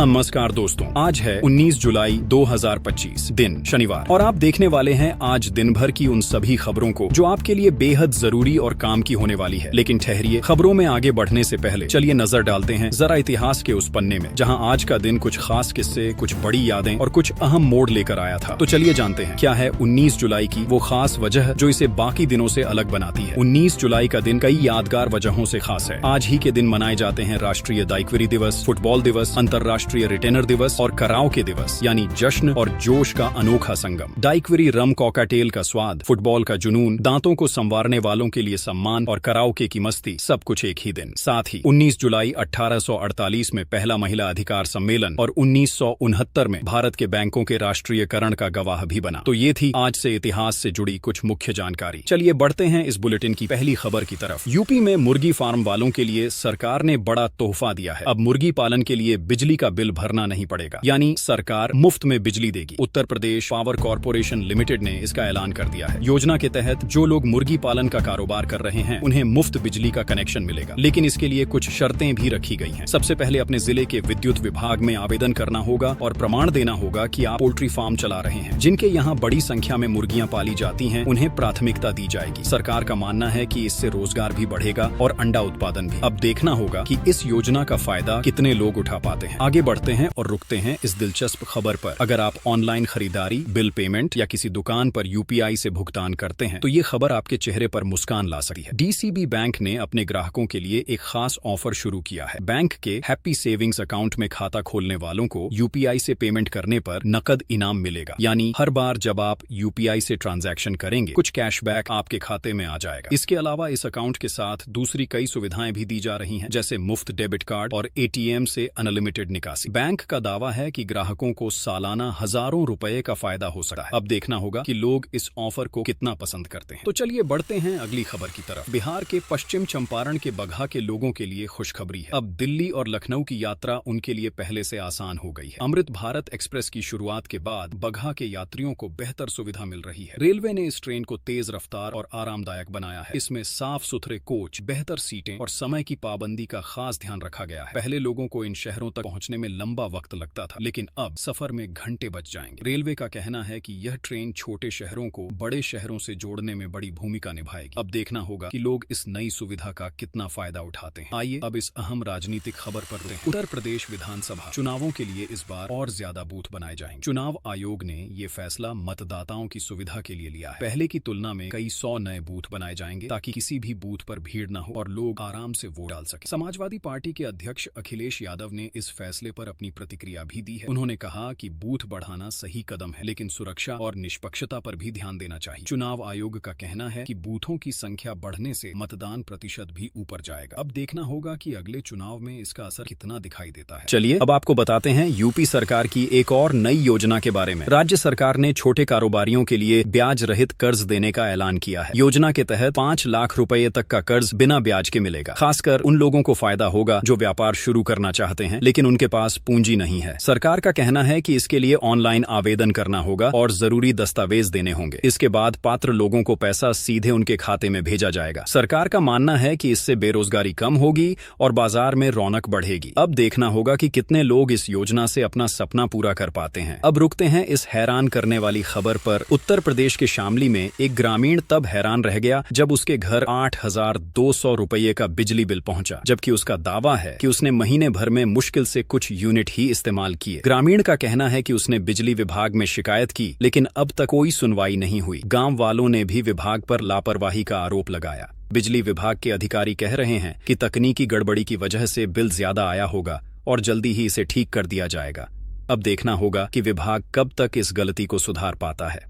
नमस्कार दोस्तों, आज है 19 जुलाई 2025 दिन शनिवार और आप देखने वाले हैं आज दिन भर की उन सभी खबरों को जो आपके लिए बेहद जरूरी और काम की होने वाली है। लेकिन ठहरिए, खबरों में आगे बढ़ने से पहले चलिए नजर डालते हैं जरा इतिहास के उस पन्ने में जहां आज का दिन कुछ खास किस्से, कुछ बड़ी यादें और कुछ अहम मोड़ लेकर आया था। तो चलिए जानते हैं क्या है 19 जुलाई की वो खास वजह जो इसे बाकी दिनों से अलग बनाती है। 19 जुलाई का दिन कई यादगार वजहों से खास है। आज ही के दिन मनाए जाते हैं राष्ट्रीय दाइक्वरी दिवस, फुटबॉल दिवस, अंतर्राष्ट्रीय रिटेनर दिवस और कराओके दिवस, यानी जश्न और जोश का अनोखा संगम। दाइक्वरी रम कॉकटेल का स्वाद, फुटबॉल का जुनून, दांतों को संवारने वालों के लिए सम्मान और कराओके की मस्ती, सब कुछ एक ही दिन। साथ ही 19 जुलाई 1848 में पहला महिला अधिकार सम्मेलन और 1969 में भारत के बैंकों के राष्ट्रीयकरण का गवाह भी बना। तो ये थी आज से इतिहास से जुड़ी कुछ मुख्य जानकारी। चलिए बढ़ते हैं इस बुलेटिन की पहली खबर की तरफ। यूपी में मुर्गी फार्म वालों के लिए सरकार ने बड़ा तोहफा दिया है। अब मुर्गी पालन के लिए बिजली का बिल भरना नहीं पड़ेगा, यानी सरकार मुफ्त में बिजली देगी। Uttar Pradesh power corporation limited ने इसका ऐलान कर दिया है। योजना के तहत जो लोग मुर्गी पालन का कारोबार कर रहे हैं उन्हें मुफ्त बिजली का कनेक्शन मिलेगा, लेकिन इसके लिए कुछ शर्तें भी रखी गई हैं। सबसे पहले अपने जिले के विद्युत विभाग में आवेदन करना होगा और प्रमाण देना होगा कि आप पोल्ट्री फार्म चला रहे हैं। जिनके यहाँ बड़ी संख्या में मुर्गियां पाली जाती हैं उन्हें प्राथमिकता दी जाएगी। सरकार का मानना है कि इससे रोजगार भी बढ़ेगा और अंडा उत्पादन भी। अब देखना होगा कि इस योजना का फायदा कितने लोग उठा पाते हैं। आगे बढ़ते हैं और रुकते हैं इस दिलचस्प खबर पर। अगर आप ऑनलाइन खरीदारी, बिल पेमेंट या किसी दुकान पर यूपीआई से भुगतान करते हैं तो ये खबर आपके चेहरे पर मुस्कान ला सकती है। डीसीबी बैंक ने अपने ग्राहकों के लिए एक खास ऑफर शुरू किया है। बैंक के हैप्पी सेविंग्स अकाउंट में खाता खोलने वालों को यूपीआई से पेमेंट करने पर नकद इनाम मिलेगा, यानी हर बार जब आप यूपीआई से ट्रांजैक्शन करेंगे कुछ कैशबैक आपके खाते में आ जाएगा। इसके अलावा इस अकाउंट के साथ दूसरी कई सुविधाएं भी दी जा रही हैं, जैसे मुफ्त डेबिट कार्ड और एटीएम से अनलिमिटेड निकासी। बैंक का दावा है कि ग्राहकों को सालाना हजारों रुपए का फायदा हो सकता है। अब देखना होगा कि लोग इस ऑफर को कितना पसंद करते हैं। तो चलिए बढ़ते हैं अगली खबर की तरफ। बिहार के पश्चिम चंपारण के बगहा के लोगों के लिए खुशखबरी है। अब दिल्ली और लखनऊ की यात्रा उनके लिए पहले से आसान हो गई है। अमृत भारत एक्सप्रेस की शुरुआत के बाद बगहा के यात्रियों को बेहतर सुविधा मिल रही है। रेलवे ने इस ट्रेन को तेज रफ्तार और आरामदायक बनाया है। इसमें साफ सुथरे कोच, बेहतर सीटें और समय की पाबंदी का खास ध्यान रखा गया है। पहले लोगों को इन शहरों तक पहुंचने में लंबा वक्त लगता था, लेकिन अब सफर में घंटे बच जाएंगे। रेलवे का कहना है कि यह ट्रेन छोटे शहरों को बड़े शहरों से जोड़ने में बड़ी भूमिका निभाएगी। अब देखना होगा कि लोग इस नई सुविधा का कितना फायदा उठाते हैं। आइए अब इस अहम राजनीतिक खबर पर देखें। उत्तर प्रदेश विधानसभा चुनावों के लिए इस बार और ज्यादा बूथ बनाए जाएंगे। चुनाव आयोग ने ये फैसला मतदाताओं की सुविधा के लिए लिया है। पहले की तुलना में कई 100 नए बूथ बनाए जाएंगे ताकि किसी भी बूथ पर भीड़ न हो और लोग आराम से वोट डाल सके। समाजवादी पार्टी के अध्यक्ष अखिलेश यादव ने इस फैसले पर अपनी प्रतिक्रिया भी दी है। उन्होंने कहा कि बूथ बढ़ाना सही कदम है, लेकिन सुरक्षा और निष्पक्षता पर भी ध्यान देना चाहिए। चुनाव आयोग का कहना है कि बूथों की संख्या बढ़ने से मतदान प्रतिशत भी ऊपर जाएगा। अब देखना होगा कि अगले चुनाव में इसका असर कितना दिखाई देता है। चलिए अब आपको बताते हैं यूपी सरकार की एक और नई योजना के बारे में। राज्य सरकार ने छोटे कारोबारियों के लिए ब्याज रहित कर्ज देने का ऐलान किया है। योजना के तहत 5 लाख रुपए तक का कर्ज बिना ब्याज के मिलेगा। खासकर उन लोगों को फायदा होगा जो व्यापार शुरू करना चाहते हैं लेकिन उनके पास पूंजी नहीं है। सरकार का कहना है कि इसके लिए ऑनलाइन आवेदन करना होगा और जरूरी दस्तावेज देने होंगे। इसके बाद पात्र लोगों को पैसा सीधे उनके खाते में भेजा जाएगा। सरकार का मानना है कि इससे बेरोजगारी कम होगी और बाजार में रौनक बढ़ेगी। अब देखना होगा कि कितने लोग इस योजना से अपना सपना पूरा कर पाते हैं। अब रुकते हैं इस हैरान करने वाली खबर पर। उत्तर प्रदेश के शामली में एक ग्रामीण तब हैरान रह गया जब उसके घर 8,200 रुपये का बिजली बिल पहुंचा, जबकि उसका दावा है कि उसने महीने भर में मुश्किल से कुछ यूनिट ही इस्तेमाल किए। ग्रामीण का कहना है कि उसने बिजली विभाग में शिकायत की, लेकिन अब तक कोई सुनवाई नहीं हुई। गांव वालों ने भी विभाग पर लापरवाही का आरोप लगाया। बिजली विभाग के अधिकारी कह रहे हैं कि तकनीकी गड़बड़ी की वजह से बिल ज्यादा आया होगा और जल्दी ही इसे ठीक कर दिया जाएगा। अब देखना होगा कि विभाग कब तक इस गलती को सुधार पाता है।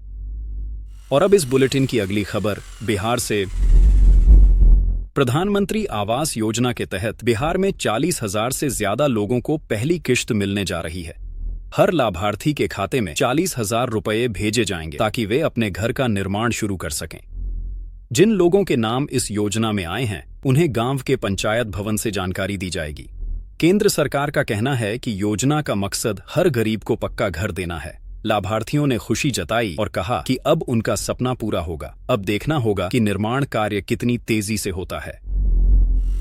और अब इस बुलेटिन की अगली खबर बिहार से। प्रधानमंत्री आवास योजना के तहत बिहार में 40,000 से ज्यादा लोगों को पहली किश्त मिलने जा रही है। हर लाभार्थी के खाते में 40,000 रुपए भेजे जाएंगे ताकि वे अपने घर का निर्माण शुरू कर सकें। जिन लोगों के नाम इस योजना में आए हैं उन्हें गांव के पंचायत भवन से जानकारी दी जाएगी। केंद्र सरकार का कहना है कि योजना का मकसद हर गरीब को पक्का घर देना है। लाभार्थियों ने खुशी जताई और कहा कि अब उनका सपना पूरा होगा। अब देखना होगा कि निर्माण कार्य कितनी तेजी से होता है।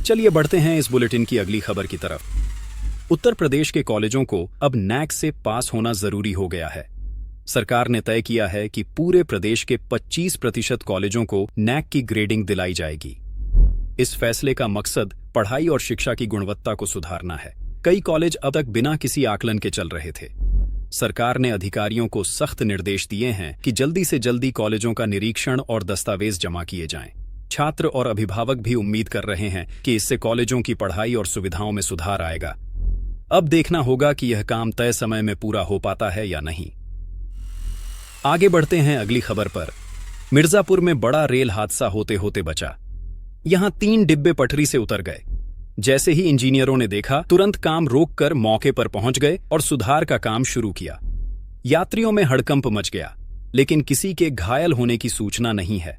चलिए बढ़ते हैं इस बुलेटिन की अगली खबर की तरफ। उत्तर प्रदेश के कॉलेजों को अब नैक से पास होना जरूरी हो गया है। सरकार ने तय किया है कि पूरे प्रदेश के 25% कॉलेजों को नैक की ग्रेडिंग दिलाई जाएगी। इस फैसले का मकसद पढ़ाई और शिक्षा की गुणवत्ता को सुधारना है। कई कॉलेज अब तक बिना किसी आकलन के चल रहे थे। सरकार ने अधिकारियों को सख्त निर्देश दिए हैं कि जल्दी से जल्दी कॉलेजों का निरीक्षण और दस्तावेज जमा किए जाएं। छात्र और अभिभावक भी उम्मीद कर रहे हैं कि इससे कॉलेजों की पढ़ाई और सुविधाओं में सुधार आएगा। अब देखना होगा कि यह काम तय समय में पूरा हो पाता है या नहीं। आगे बढ़ते हैं अगली खबर पर। मिर्जापुर में बड़ा रेल हादसा होते होते बचा। यहां 3 डिब्बे पटरी से उतर गए। जैसे ही इंजीनियरों ने देखा, तुरंत काम रोककर मौके पर पहुंच गए और सुधार का काम शुरू किया। यात्रियों में हड़कंप मच गया, लेकिन किसी के घायल होने की सूचना नहीं है।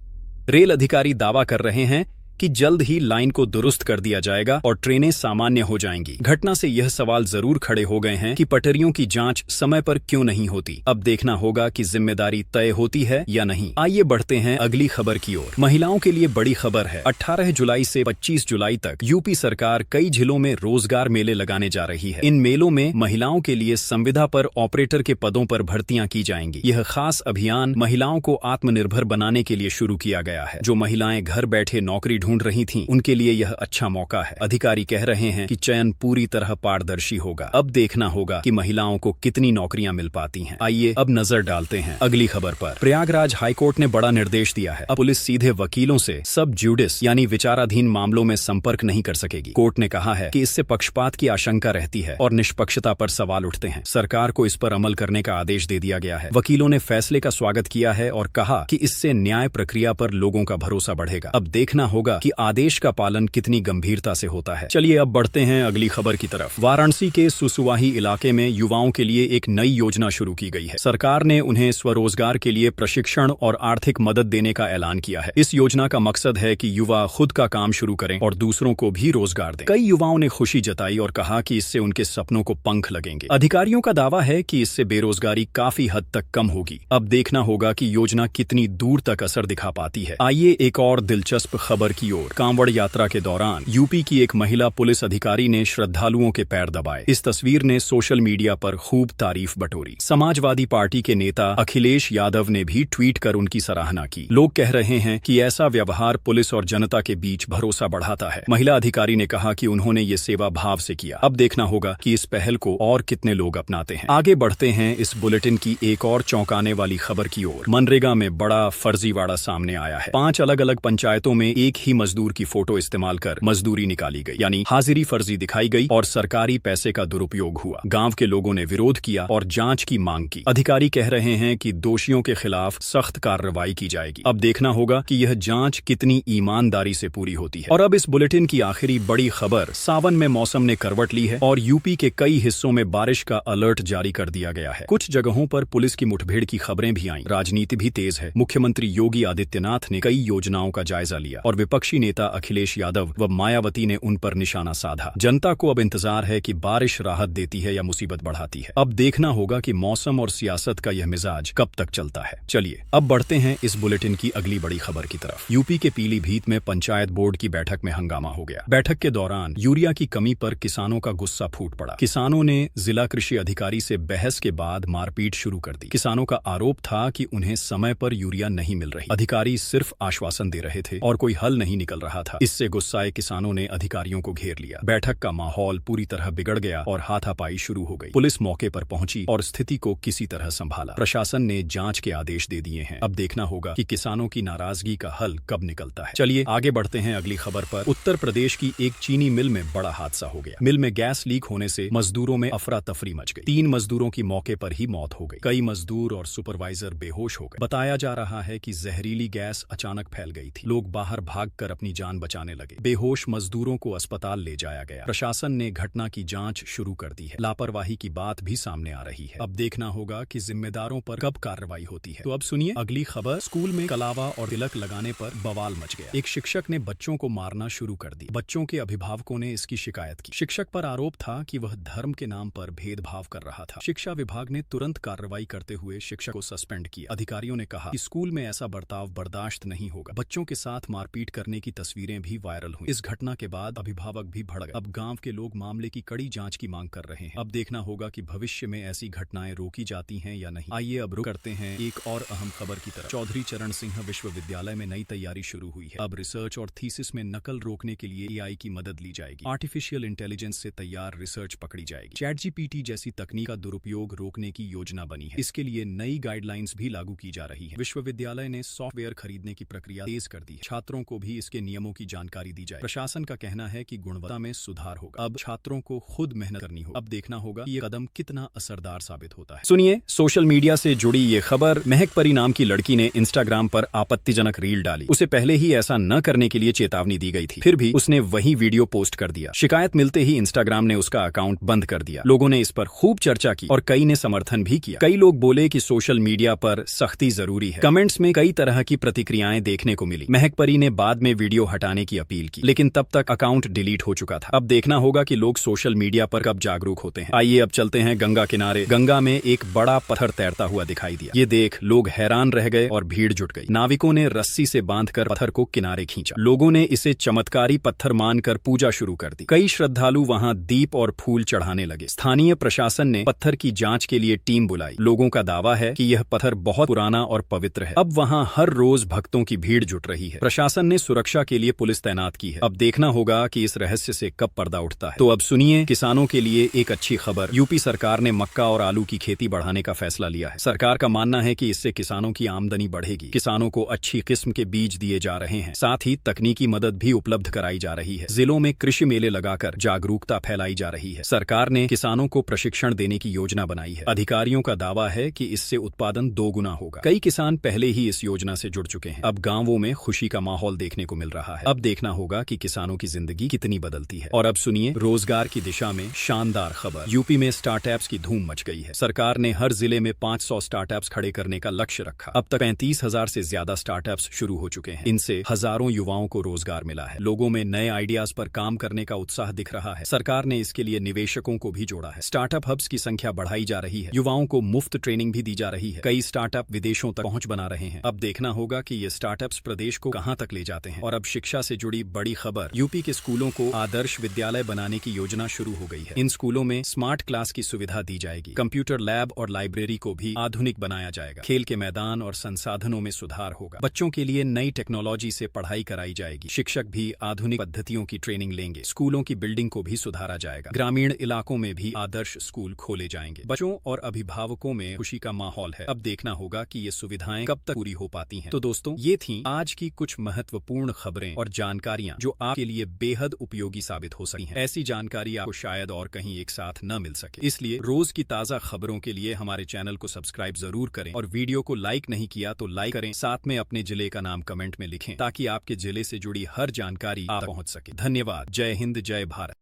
रेल अधिकारी दावा कर रहे हैं कि जल्द ही लाइन को दुरुस्त कर दिया जाएगा और ट्रेनें सामान्य हो जाएंगी। घटना से यह सवाल जरूर खड़े हो गए हैं कि पटरियों की जांच समय पर क्यों नहीं होती। अब देखना होगा कि जिम्मेदारी तय होती है या नहीं। आइए बढ़ते हैं अगली खबर की ओर। महिलाओं के लिए बड़ी खबर है। 18 जुलाई से 25 जुलाई तक यूपी सरकार कई जिलों में रोजगार मेले लगाने जा रही है। इन मेलों में महिलाओं के लिए संविदा पर ऑपरेटर के पदों पर भर्तियां की जाएंगी। यह खास अभियान महिलाओं को आत्मनिर्भर बनाने के लिए शुरू किया गया है। जो महिलाएं घर बैठे नौकरी ढूंढ रही थीं, उनके लिए यह अच्छा मौका है। अधिकारी कह रहे हैं कि चयन पूरी तरह पारदर्शी होगा। अब देखना होगा कि महिलाओं को कितनी नौकरियां मिल पाती हैं। आइए अब नजर डालते हैं अगली खबर पर। प्रयागराज हाईकोर्ट ने बड़ा निर्देश दिया है। अब पुलिस सीधे वकीलों से सब जुडिस यानी विचाराधीन मामलों में संपर्क नहीं कर सकेगी। कोर्ट ने कहा है कि इससे पक्षपात की आशंका रहती है और निष्पक्षता पर सवाल उठते हैं। सरकार को इस पर अमल करने का आदेश दे दिया गया है। वकीलों ने फैसले का स्वागत किया है और कहा कि इससे न्याय प्रक्रिया पर लोगों का भरोसा बढ़ेगा। अब देखना होगा कि आदेश का पालन कितनी गंभीरता से होता है। चलिए अब बढ़ते हैं अगली खबर की तरफ। वाराणसी के सुसुवाही इलाके में युवाओं के लिए एक नई योजना शुरू की गई है। सरकार ने उन्हें स्वरोजगार के लिए प्रशिक्षण और आर्थिक मदद देने का ऐलान किया है। इस योजना का मकसद है कि युवा खुद का काम शुरू करें और दूसरों को भी रोजगार दें। कई युवाओं ने खुशी जताई और कहा कि इससे उनके सपनों को पंख लगेंगे। अधिकारियों का दावा है कि इससे बेरोजगारी काफी हद तक कम होगी। अब देखना होगा कि योजना कितनी दूर तक असर दिखा पाती है। आइए एक और दिलचस्प खबर की ओर। कांवड़ यात्रा के दौरान यूपी की एक महिला पुलिस अधिकारी ने श्रद्धालुओं के पैर दबाए। इस तस्वीर ने सोशल मीडिया पर खूब तारीफ बटोरी। समाजवादी पार्टी के नेता अखिलेश यादव ने भी ट्वीट कर उनकी सराहना की। लोग कह रहे हैं कि ऐसा व्यवहार पुलिस और जनता के बीच भरोसा बढ़ाता है। महिला अधिकारी ने कहा कि उन्होंने ये सेवा भाव से किया। अब देखना होगा कि इस पहल को और कितने लोग अपनाते हैं। आगे बढ़ते हैं इस बुलेटिन की एक और चौंकाने वाली खबर की ओर। मनरेगा में बड़ा फर्जीवाड़ा सामने आया है। 5 अलग अलग पंचायतों में एक ही मजदूर की फोटो इस्तेमाल कर मजदूरी निकाली गई, यानी हाजिरी फर्जी दिखाई गई और सरकारी पैसे का दुरुपयोग हुआ। गांव के लोगों ने विरोध किया और जांच की मांग की। अधिकारी कह रहे हैं कि दोषियों के खिलाफ सख्त कार्रवाई की जाएगी। अब देखना होगा कि यह जांच कितनी ईमानदारी से पूरी होती है। और अब इस बुलेटिन की आखिरी बड़ी खबर। सावन में मौसम ने करवट ली है और यूपी के कई हिस्सों में बारिश का अलर्ट जारी कर दिया गया है। कुछ जगहों पर पुलिस की मुठभेड़ की खबरें भी आईं। राजनीति भी तेज है। मुख्यमंत्री योगी आदित्यनाथ ने कई योजनाओं का जायजा लिया और विपक्षी नेता अखिलेश यादव व मायावती ने उन पर निशाना साधा। जनता को अब इंतजार है कि बारिश राहत देती है या मुसीबत बढ़ाती है। अब देखना होगा कि मौसम और सियासत का यह मिजाज कब तक चलता है। चलिए अब बढ़ते हैं इस बुलेटिन की अगली बड़ी खबर की तरफ। यूपी के पीलीभीत में पंचायत बोर्ड की बैठक में हंगामा हो गया। बैठक के दौरान यूरिया की कमी पर किसानों का गुस्सा फूट पड़ा। किसानों ने जिला कृषि अधिकारी से बहस के बाद मारपीट शुरू कर दी। किसानों का आरोप था कि उन्हें समय पर यूरिया नहीं मिल रही। अधिकारी सिर्फ आश्वासन दे रहे थे और कोई हल नहीं निकल रहा था। इससे गुस्साए किसानों ने अधिकारियों को घेर लिया। बैठक का माहौल पूरी तरह बिगड़ गया और हाथापाई शुरू हो गई। पुलिस मौके पर पहुंची और स्थिति को किसी तरह संभाला। प्रशासन ने जांच के आदेश दे दिए हैं। अब देखना होगा कि किसानों की नाराजगी का हल कब निकलता है। चलिए आगे बढ़ते हैं अगली खबर पर। उत्तर प्रदेश की एक चीनी मिल में बड़ा हादसा हो गया। मिल में गैस लीक होने से मजदूरों में अफरा तफरी मच गई। 3 मजदूरों की मौके पर ही मौत हो गई। कई मजदूर और सुपरवाइजर बेहोश हो गए। बताया जा रहा है कि जहरीली गैस अचानक फैल गई थी। लोग बाहर भागकर अपनी जान बचाने लगे। बेहोश मजदूरों को अस्पताल ले जाया गया। प्रशासन ने घटना की जांच शुरू कर दी है। लापरवाही की बात भी सामने आ रही है। अब देखना होगा कि जिम्मेदारों पर कब कार्रवाई होती है। तो अब सुनिए अगली खबर। स्कूल में कलावा और तिलक लगाने पर बवाल मच गया। एक शिक्षक ने बच्चों को मारना शुरू कर दिया। बच्चों के अभिभावकों ने इसकी शिकायत की। शिक्षक पर आरोप था कि वह धर्म के नाम पर भेदभाव कर रहा था। शिक्षा विभाग ने तुरंत कार्रवाई करते हुए शिक्षक को सस्पेंड किया। अधिकारियों ने कहा कि स्कूल में ऐसा बर्ताव बर्दाश्त नहीं होगा। बच्चों के साथ मारपीट करने करने की तस्वीरें भी वायरल हुई। इस घटना के बाद अभिभावक भी भड़क गए। अब गांव के लोग मामले की कड़ी जांच की मांग कर रहे हैं। अब देखना होगा कि भविष्य में ऐसी घटनाएं रोकी जाती हैं या नहीं। आइए अब रुक करते हैं एक और अहम खबर की तरफ। चौधरी चरण सिंह विश्वविद्यालय में नई तैयारी शुरू हुई है। अब रिसर्च और थीसिस में नकल रोकने के लिए AI की मदद ली जाएगी। आर्टिफिशियल इंटेलिजेंस से तैयार रिसर्च पकड़ी जाएगी। ChatGPT जैसी तकनीक का दुरुपयोग रोकने की योजना बनी है। इसके लिए नई गाइडलाइंस भी लागू की जा रही है। विश्वविद्यालय ने सॉफ्टवेयर खरीदने की प्रक्रिया तेज कर दी है। छात्रों को भी इसके नियमों की जानकारी दी जाए। प्रशासन का कहना है कि गुणवत्ता में सुधार होगा। अब छात्रों को खुद मेहनत करनी होगी। अब देखना होगा कि ये कदम कितना असरदार साबित होता है। सुनिए, सोशल मीडिया से जुड़ी ये खबर। महक परी नाम की लड़की ने इंस्टाग्राम पर आपत्तिजनक रील डाली। उसे पहले ही ऐसा न करने के लिए चेतावनी दी गई थी, फिर भी उसने वही वीडियो पोस्ट कर दिया। शिकायत मिलते ही इंस्टाग्राम ने उसका अकाउंट बंद कर दिया। लोगों ने इस पर खूब चर्चा की और कई ने समर्थन भी किया। कई लोग बोले कि सोशल मीडिया पर सख्ती जरूरी है। कमेंट्स में कई तरह की प्रतिक्रियाएं देखने को मिली। महक परी ने बाद में वीडियो हटाने की अपील की, लेकिन तब तक अकाउंट डिलीट हो चुका था। अब देखना होगा कि लोग सोशल मीडिया पर कब जागरूक होते हैं। आइए अब चलते हैं गंगा किनारे। गंगा में एक बड़ा पत्थर तैरता हुआ दिखाई दिया। ये देख लोग हैरान रह गए और भीड़ जुट गई। नाविकों ने रस्सी से बांधकर पत्थर को किनारे खींचा। लोगों ने इसे चमत्कारी पत्थर मानकर पूजा शुरू कर दी। कई श्रद्धालु वहां दीप और फूल चढ़ाने लगे। स्थानीय प्रशासन ने पत्थर की जांच के लिए टीम बुलाई। लोगों का दावा है कि यह पत्थर बहुत पुराना और पवित्र है। अब वहां हर रोज भक्तों की भीड़ जुट रही है। प्रशासन ने सुरक्षा के लिए पुलिस तैनात की है। अब देखना होगा कि इस रहस्य से कब पर्दा उठता है। तो अब सुनिए, किसानों के लिए एक अच्छी खबर। यूपी सरकार ने मक्का और आलू की खेती बढ़ाने का फैसला लिया है। सरकार का मानना है कि इससे किसानों की आमदनी बढ़ेगी। किसानों को अच्छी किस्म के बीज दिए जा रहे हैं। साथ ही तकनीकी मदद भी उपलब्ध कराई जा रही है। जिलों में कृषि मेले लगाकर जागरूकता फैलाई जा रही है। सरकार ने किसानों को प्रशिक्षण देने की योजना बनाई है। अधिकारियों का दावा है कि इससे उत्पादन 2 गुना होगा। कई किसान पहले ही इस योजना से जुड़ चुके हैं। अब गांवों में खुशी का माहौल देखने को मिल रहा है। अब देखना होगा कि किसानों की जिंदगी कितनी बदलती है। और अब सुनिए, रोजगार की दिशा में शानदार खबर। यूपी में स्टार्टअप्स की धूम मच गई है। सरकार ने हर जिले में 500 स्टार्टअप्स खड़े करने का लक्ष्य रखा। अब तक 35,000 से ज्यादा स्टार्टअप्स शुरू हो चुके हैं। इनसे हजारों युवाओं को रोजगार मिला है। लोगों में नए आइडियाज पर काम करने का उत्साह दिख रहा है। सरकार ने इसके लिए निवेशकों को भी जोड़ा है। स्टार्टअप हब्स की संख्या बढ़ाई जा रही है। युवाओं को मुफ्त ट्रेनिंग भी दी जा रही है। कई स्टार्टअप विदेशों तक पहुंच बना रहे हैं। अब देखना होगा कि ये स्टार्टअप्स प्रदेश को कहां तक ले जाते हैं। और अब शिक्षा से जुड़ी बड़ी खबर। यूपी के स्कूलों को आदर्श विद्यालय बनाने की योजना शुरू हो गई है। इन स्कूलों में स्मार्ट क्लास की सुविधा दी जाएगी। कंप्यूटर लैब और लाइब्रेरी को भी आधुनिक बनाया जाएगा। खेल के मैदान और संसाधनों में सुधार होगा। बच्चों के लिए नई टेक्नोलॉजी से पढ़ाई कराई जाएगी। शिक्षक भी आधुनिक पद्धतियों की ट्रेनिंग लेंगे। स्कूलों की बिल्डिंग को भी सुधारा जाएगा। ग्रामीण इलाकों में भी आदर्श स्कूल खोले जाएंगे। बच्चों और अभिभावकों में खुशी का माहौल है। अब देखना होगा कि ये सुविधाएं कब तक पूरी हो पाती हैं। तो दोस्तों, ये थी आज की कुछ महत्वपूर्ण खबरें और जानकारियां जो आपके लिए बेहद उपयोगी साबित हो सकती हैं। ऐसी जानकारी आपको शायद और कहीं एक साथ न मिल सके। इसलिए रोज की ताजा खबरों के लिए हमारे चैनल को सब्सक्राइब जरूर करें और वीडियो को लाइक नहीं किया तो लाइक करें। साथ में अपने जिले का नाम कमेंट में लिखें ताकि आपके जिले से जुड़ी हर जानकारी आप पहुंच सके। धन्यवाद। जय हिंद, जय भारत।